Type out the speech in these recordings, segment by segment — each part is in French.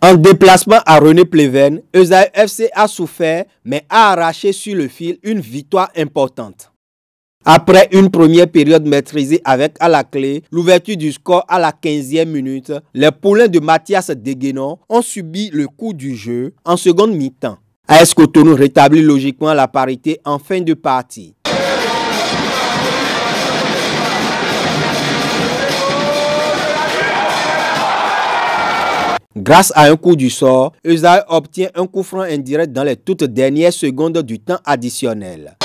En déplacement à René-Pleven, Esaü FC a souffert mais a arraché sur le fil une victoire importante. Après une première période maîtrisée avec à la clé l'ouverture du score à la 15e minute, les poulains de Mathias Deguenon ont subi le coup du jeu en seconde mi-temps. AS Cotonou rétablit logiquement la parité en fin de partie. Grâce à un coup du sort, Esaü obtient un coup franc indirect dans les toutes dernières secondes du temps additionnel.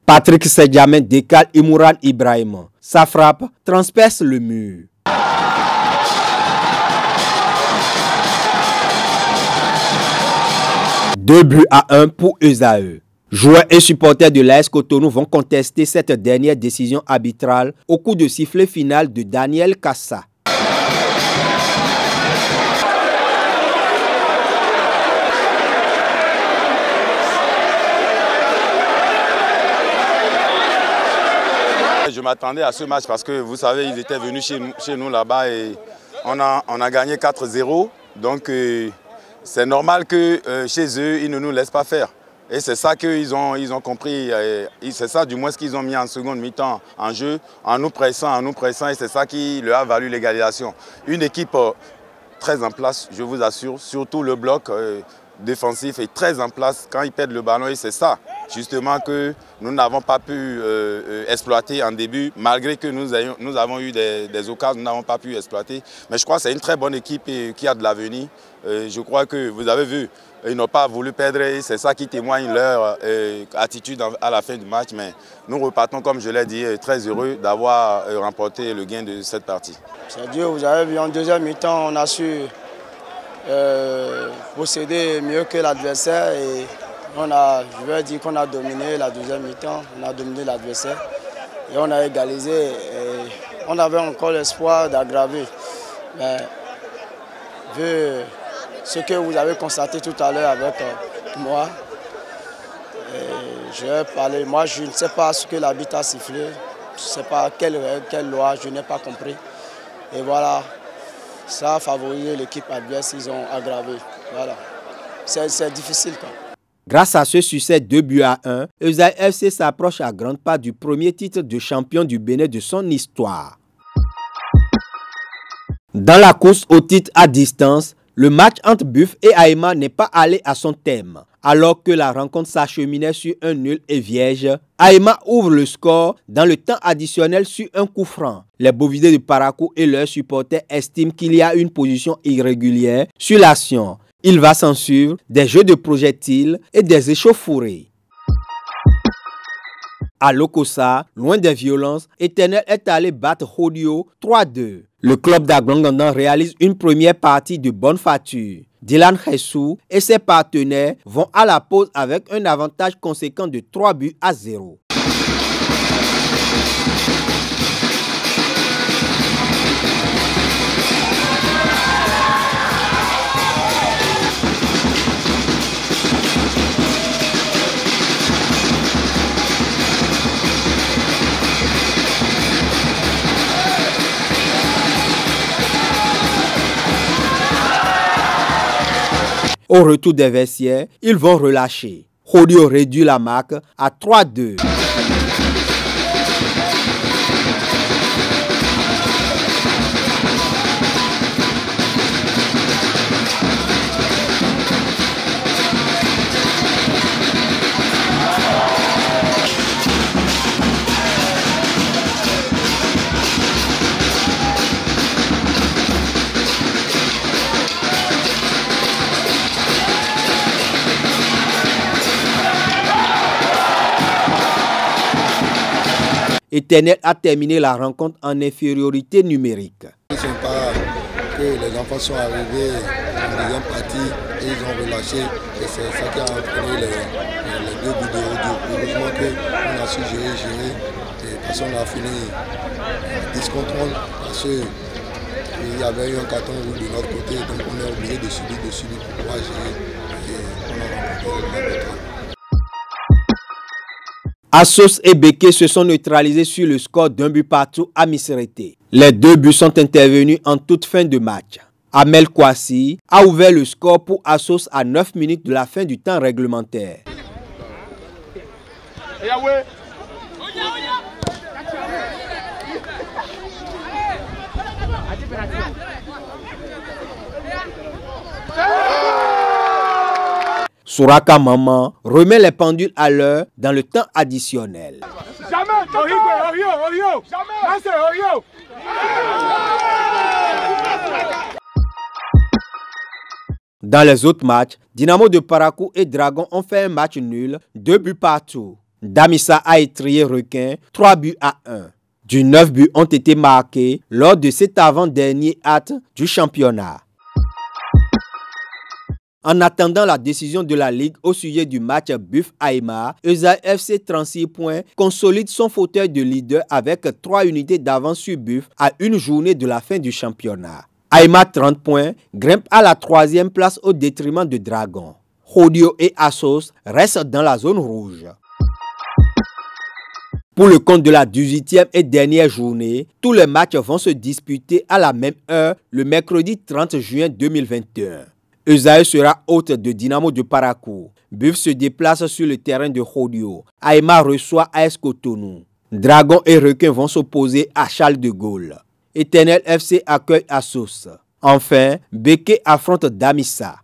Patrick Sedjamin décale Imouran Ibrahim. Sa frappe transperce le mur. Deux buts à 1 pour Esaü. Joueurs et supporters de l'AS Cotonou vont contester cette dernière décision arbitrale au coup de sifflet final de Daniel Kassa. Je m'attendais à ce match parce que vous savez, ils étaient venus chez nous là-bas et on a gagné 4-0. Donc c'est normal que chez eux, ils ne nous laissent pas faire. Et c'est ça qu'ils ont compris. C'est ça du moins ce qu'ils ont mis en seconde mi-temps en jeu, en nous pressant. Et c'est ça qui leur a valu l'égalisation. Une équipe très en place, je vous assure, surtout le bloc défensif est très en place quand ils perdent le ballon et c'est ça justement que nous n'avons pas pu exploiter en début, malgré que nous avons eu des occasions, nous n'avons pas pu exploiter. Mais je crois que c'est une très bonne équipe qui a de l'avenir. Je crois que vous avez vu, ils n'ont pas voulu perdre et c'est ça qui témoigne leur attitude à la fin du match. Mais nous repartons, comme je l'ai dit, très heureux d'avoir remporté le gain de cette partie. C'est dur, vous avez vu, en deuxième mi-temps, on a su procéder mieux que l'adversaire et je vais dire qu'on a dominé la deuxième mi-temps, on a dominé l'adversaire et on a égalisé et on avait encore l'espoir d'aggraver. Mais vu ce que vous avez constaté tout à l'heure avec moi, je vais parler, moi je ne sais pas ce que l'arbitre a sifflé, je ne sais pas quelle loi, je n'ai pas compris. Et voilà, ça a favorisé l'équipe adverse, ils ont aggravé. Voilà. C'est difficile quoi. Grâce à ce succès 2 buts à 1, Esaü FC s'approche à grandes pas du premier titre de champion du Bénin de son histoire. Dans la course au titre à distance, le match entre Buff et Aïma n'est pas allé à son terme. Alors que la rencontre s'acheminait sur un nul et vierge, Aïma ouvre le score dans le temps additionnel sur un coup franc. Les Bovidés de Parakou et leurs supporters estiment qu'il y a une position irrégulière sur l'action. Il va s'en suivre des jeux de projectiles et des échauffourées. À Lokossa, loin des violences, Éternel est allé battre Hodio 3-2. Le club d'Aglangandan réalise une première partie de bonne facture. Dylan Hessou et ses partenaires vont à la pause avec un avantage conséquent de 3 buts à 0. Au retour des vestiaires, ils vont relâcher. Hodio réduit la marque à 3-2. Éternel a terminé la rencontre en infériorité numérique. Ils ne sont pas que les enfants sont arrivés en deuxième partie et ils ont relâché. Et c'est ça qui a entraîné les 2 buts de Audio. Heureusement qu'on a su gérer. Et parce qu'on a fini 10 contre 11 parce qu'il y avait eu un carton rouge de notre côté. Donc on est obligé de subir pour pouvoir gérer. Et on a remporté le match. Assos et Beke se sont neutralisés sur le score d'un but partout à Miserete. Les 2 buts sont intervenus en toute fin de match. Amel Kouassi a ouvert le score pour Assos à 9 minutes de la fin du temps réglementaire. Souraka Maman remet les pendules à l'heure dans le temps additionnel. Dans les autres matchs, Dynamo de Parakou et Dragon ont fait un match nul, 2 buts partout. Damissa a étrié Requin, 3 buts à 1. Du 9 buts ont été marqués lors de cet avant-dernier acte du championnat. En attendant la décision de la Ligue au sujet du match Buff Aïma, Esaïe FC 36 points consolide son fauteuil de leader avec 3 unités d'avance sur Buff à une journée de la fin du championnat. Aïma 30 points grimpe à la 3e place au détriment de Dragon. Rodio et Assos restent dans la zone rouge. Pour le compte de la 18e et dernière journée, tous les matchs vont se disputer à la même heure le mercredi 30 juin 2021. Esaïe sera hôte de Dynamo de Parakou. Buff se déplace sur le terrain de Rodio. Aïma reçoit AS Cotonou. Dragon et Requin vont s'opposer à Charles de Gaulle. Éternel FC accueille Assos. Enfin, Beke affronte Damissa.